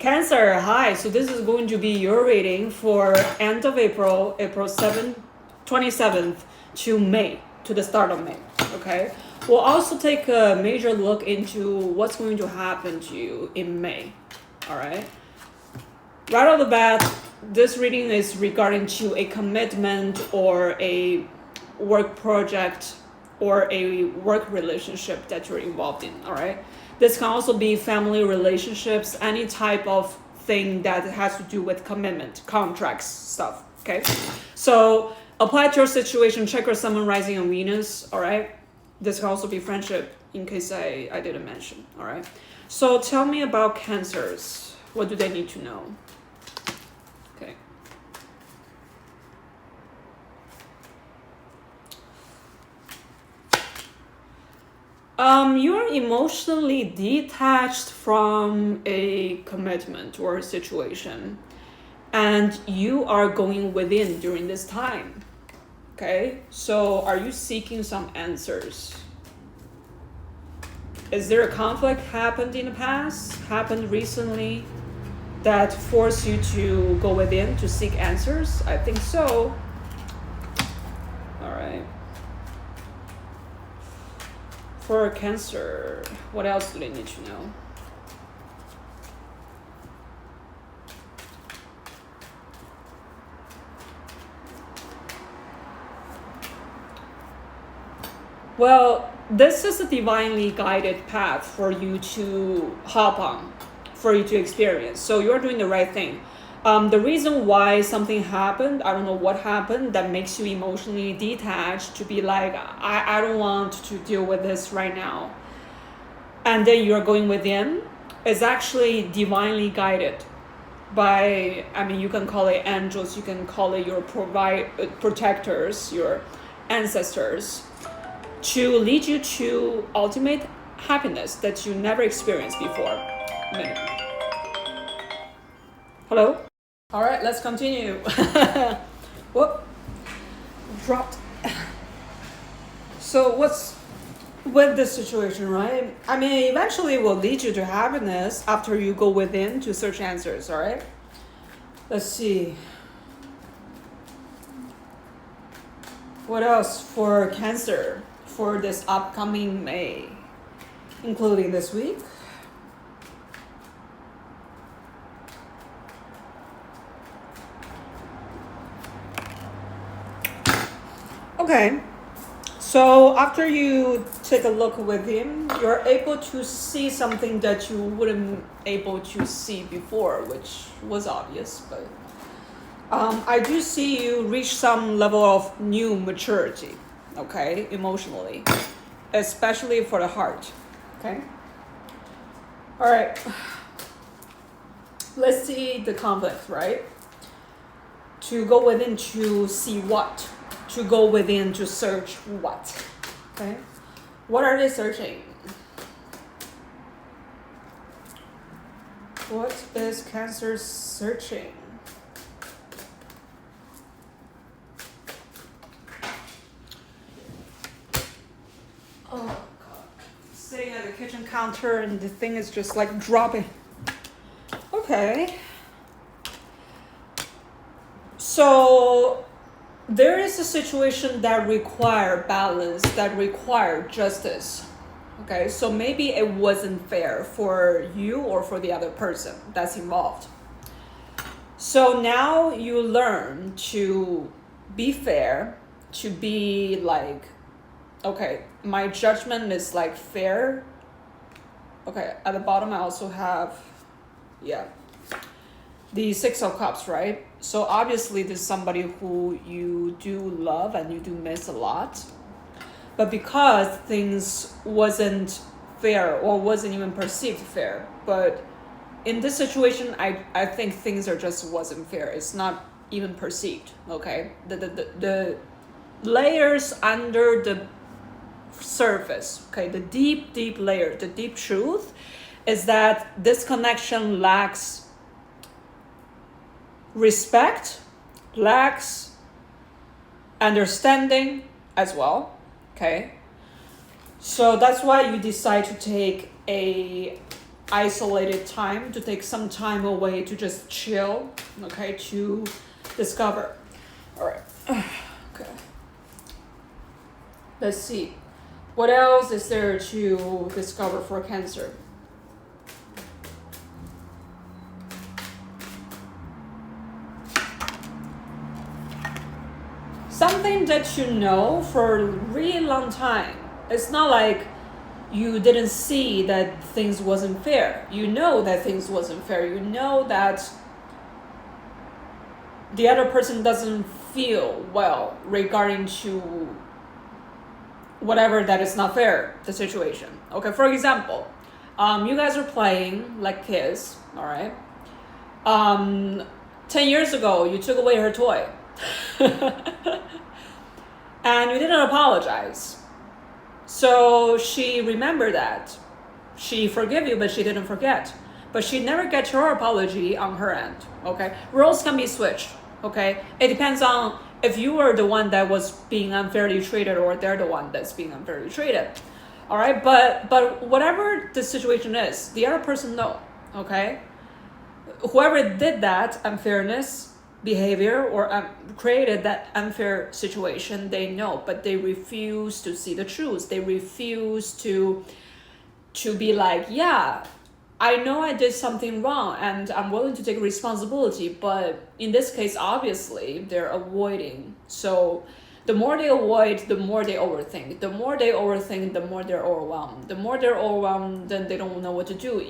Cancer, hi. So this is going to be your reading for end of April, April 27th to May, to the start of May, okay? We'll also take a major look into what's going to happen to you in May, all right? Right off the bat, this reading is regarding to a commitment or a work project or a work relationship that you're involved in, all right? This can also be family relationships, any type of thing that has to do with commitment, contracts, stuff, okay? So apply it to your situation, check your Sun, Moon, Rising, and Venus, all right? This can also be friendship, in case I didn't mention, all right? So tell me about Cancers. What do they need to know? Okay. You're emotionally detached from a commitment or a situation, and you are going within during this time. Okay, so are you seeking some answers? Is there a conflict happened in the past, happened recently, that forced you to go within to seek answers? I think so. All right. For Cancer, what else do they need to know? Well, this is a divinely guided path for you to hop on, for you to experience. So you're doing the right thing. The reason why something happened, I don't know what happened, that makes you emotionally detached to be like, I don't want to deal with this right now. And then you're going within, is actually divinely guided by, I mean, you can call it angels, you can call it your protectors, your ancestors, to lead you to ultimate happiness that you never experienced before. Hello? All right, let's continue. Whoop, dropped. So what's with this situation, right? I mean, eventually it will lead you to happiness after you go within to search answers, all right? Let's see. What else for Cancer for this upcoming May, including this week? Okay, so after you take a look with him, you're able to see something that you wouldn't able to see before, which was obvious, but I do see you reach some level of new maturity, okay, emotionally, especially for the heart, okay? All right, let's see the conflict, right? To go within to see what? To go within to search what? Okay, what are they searching? What is Cancer searching? Oh God, sitting at the kitchen counter and the thing is just like dropping. Okay, so there is a situation that require balance, that require justice. Okay, so maybe it wasn't fair for you or for the other person that's involved. So now you learn to be fair, to be like, okay, my judgment is like fair. Okay, at the bottom I also have, yeah, the Six of Cups, right? So obviously this is somebody who you do love and you do miss a lot. But because things wasn't fair or wasn't even perceived fair, but in this situation, I think things are just wasn't fair. It's not even perceived, okay? The layers under the surface, okay? The deep layer, the deep truth is that this connection lacks respect, lacks understanding as well, okay? So that's why you decide to take a isolated time, to take some time away to just chill, okay, to discover. All right. Okay. Let's see. What else is there to discover for Cancer? Something that you know for a really long time. It's not like you didn't see that things wasn't fair. You know that things wasn't fair. You know that the other person doesn't feel well regarding to whatever that is not fair, the situation. Okay, for example, you guys are playing like kids, all right? 10 years ago, you took away her toy. And you didn't apologize. So she remembered that. She forgave you, but she didn't forget. But she never gets your apology on her end, okay? Roles can be switched, okay? It depends on if you were the one that was being unfairly treated or they're the one that's being unfairly treated, all right? But whatever the situation is, the other person knows, okay? Whoever did that unfairness behavior or created that unfair situation, they know, but they refuse to see the truth. They refuse to be like, yeah, I know I did something wrong and I'm willing to take responsibility, but in this case, obviously, they're avoiding. So the more they avoid, the more they overthink. The more they overthink, the more they're overwhelmed. The more they're overwhelmed, then they don't know what to do.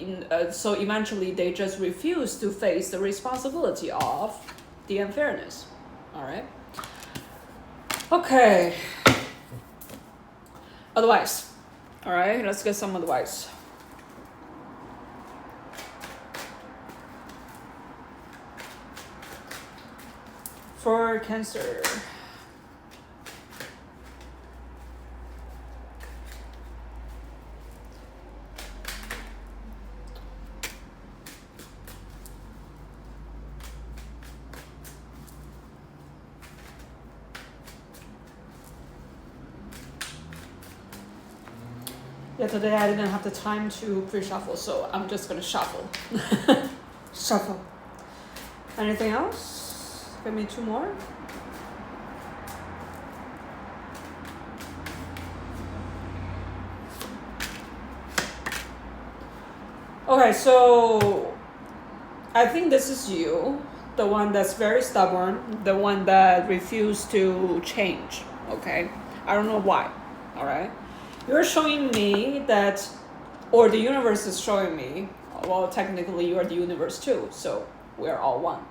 So eventually, they just refuse to face the responsibility of the unfairness. All right. Okay. Advice. All right, let's get some advice. For Cancer. Yeah, today I didn't have the time to pre-shuffle, so I'm just gonna shuffle. Shuffle. Anything else? Give me 2 more. Okay, so I think this is you, the one that's very stubborn, the one that refused to change, okay? I don't know why, all right? You're showing me that, or the universe is showing me, well, technically you are the universe too, so we're all one.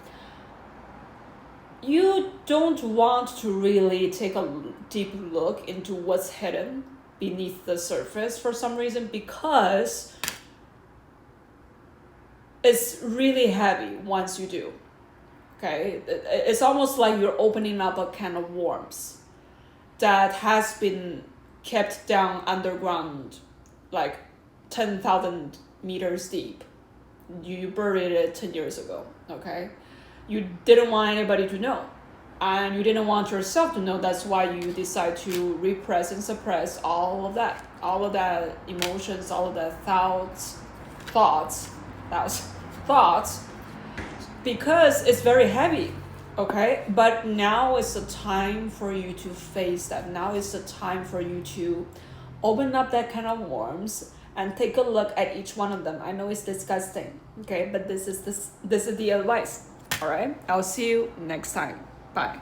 You don't want to really take a deep look into what's hidden beneath the surface for some reason, because it's really heavy once you do, okay? It's almost like you're opening up a can of worms that has been kept down underground like 10,000 meters deep. You buried it 10 years ago, okay? You didn't want anybody to know, and you didn't want yourself to know. That's why you decide to repress and suppress all of that emotions, all of that thoughts, because it's very heavy. Okay, but now is the time for you to face that. Now is the time for you to open up that can of worms and take a look at each one of them. I know it's disgusting, okay, but this is the advice. All right, I'll see you next time. Bye.